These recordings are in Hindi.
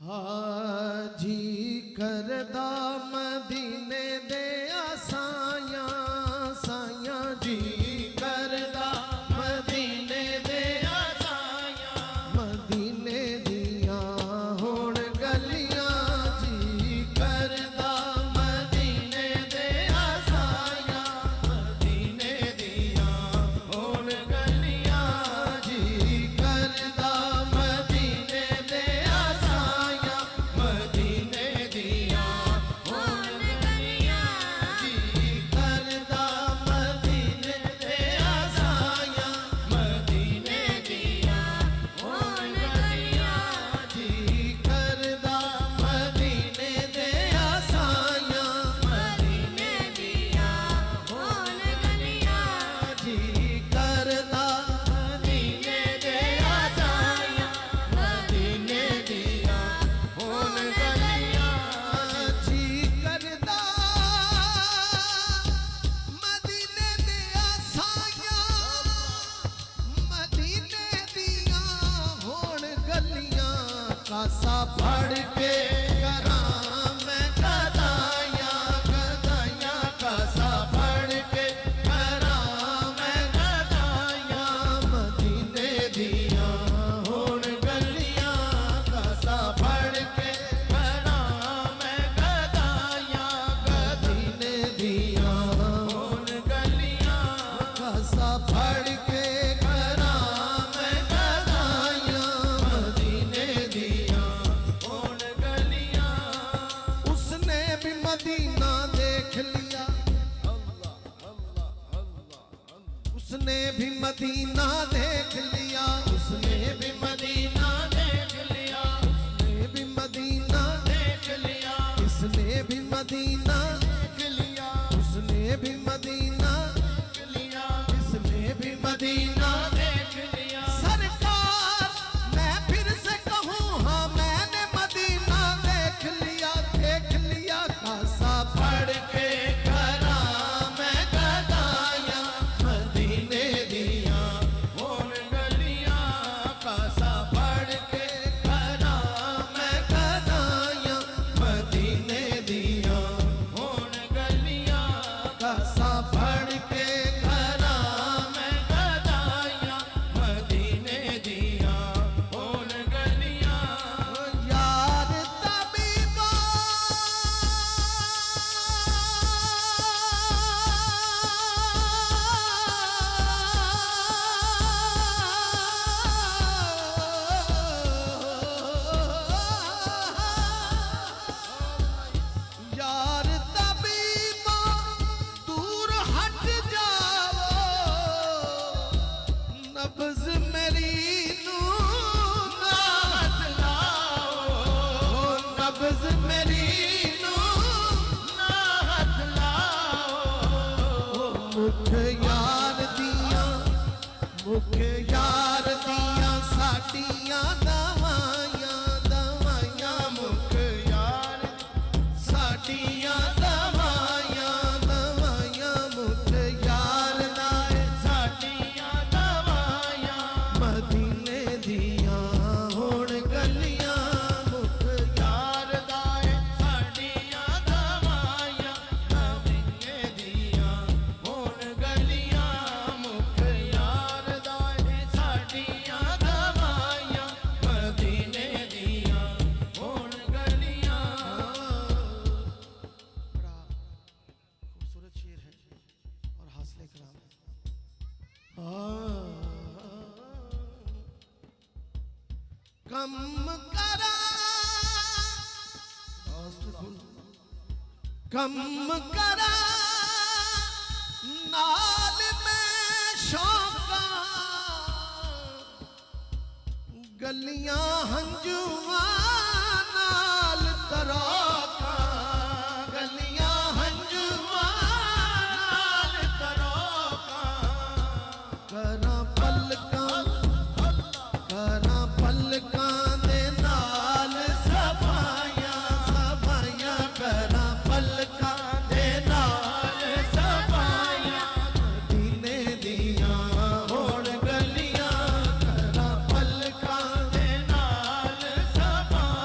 हाजी करदा मदीने दे आसाया साया जी करदा मदीने दे आसाया मदीने दिया हुण गलियां जी करदा मदीने दे आसाया मदीने दिया हुण गलियां जी करदा मदीने दे आसाया मदीने दिया हुण गलियां जी करदा मदीने दे आसाया मदीने दिया हुण गलियां जी करदा मदीने दे आसाया मदीने दिया हुण गलियां जी करदा मदीने दे आसाया मदीने दिया हुण गलियां जी करदा मदीने दे आसाया मदीने दिया हुण गलियां कासा फड़ के करां मैं गदाइयां गदाइयां कासा फड़ के करां मैं गदाइयां मदीने दिया हुण गलियां कासा फड़ के करां मैं गदाइयां मदीने दिया हुण गलियां कासा फड़ के करां मैं गदाइयां मदीने दिया हुण गलियां उसने भी मदीना देख लिया उसने भी मदीना देख लिया उसने भी मदीना देख लिया उसने भी मदीना देख लिया इसने भी मदीना देख लिया उसने भी मदीना देख लिया इसने भी मदीना देख लिया सरकार मैं फिर से कहूँ हाँ मैंने मदीना देख लिया खासा पढ़ के करा मैं गदाइयां मदीने दिया हुण गलियां खासा पढ़ के करा मैं गदाइयां मदीने दिया हुण गलियां खासा पढ़ के करा मैं गदाइयां मदीने दिया हुण गलियां यार तबीबा यार तबीबा दूर हट जाओ नब्ज मेरी नू ना हथलाओ नब्ज मेरी नू ना हथलाओ मुख यार दिया साडियां दवाइयां दवाइयां मुख यार साडियां दवाइयां दवाइयां मुख यार नाए साडियां दवाइयां मदीने दिया हुण गलियां मुख यार दाए साडियां दवाइयां मदीने दिया हुण गलियां मुख यार दाए साडियां दवाइयां मदीने दिया हुण गलियां बड़ा खूबसूरत शेर है और हासिल कलाम है कम करा कम करा नाल में शौका गलियां हंजुआ नाल तरोका गलियां हंजुआ नाल तरोका करा पलकां दे नाल सफाइयां सफाइयां करा पलकां दे नाल सफाइयां मदीने दिया हुण गलियां करा पलकां दे नाल सफाइयां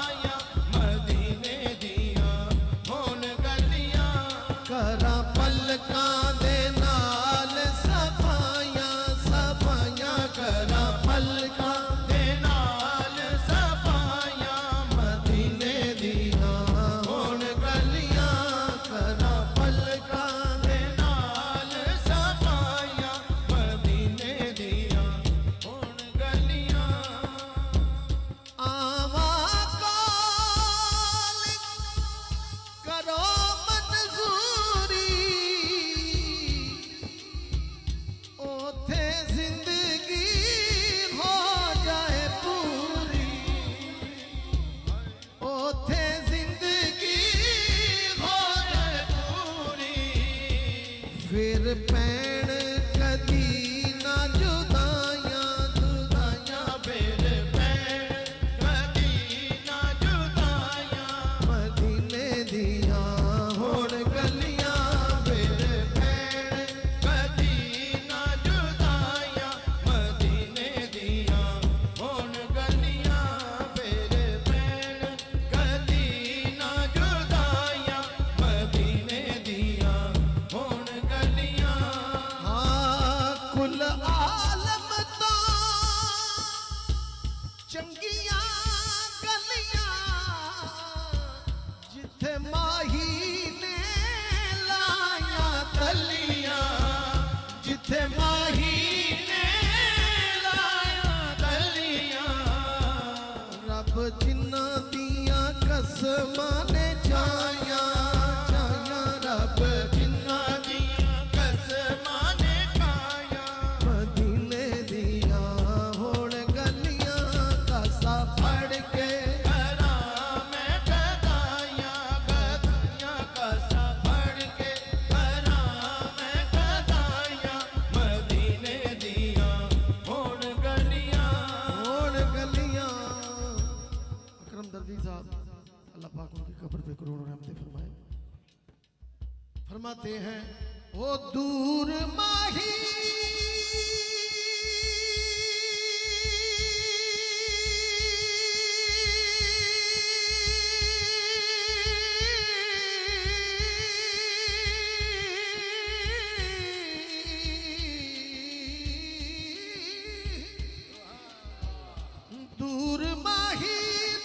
कसमां ने जाया जाया रब जिन्ना दिया कसमां ने खाया मदीने दिया होण गलियां कासा फड़ के करा मैं गदाइयां गदाइयां कसा फड़ के करा मैं गदाइयां मदीने दिया होण गलियां अकरम दर्दी साहब अल्लाह पाक उनकी कब्र पे करोड़ों रहमतें फरमाए। फरमाते हैं ओ दूर माही दूर माही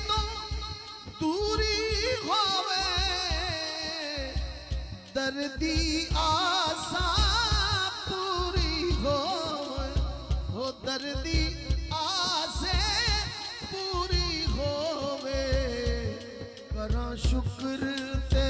तो दूरी होवे दर्दी आसा पूरी होवे हो दर्दी आसे पूरी होवे करा शुक्र ते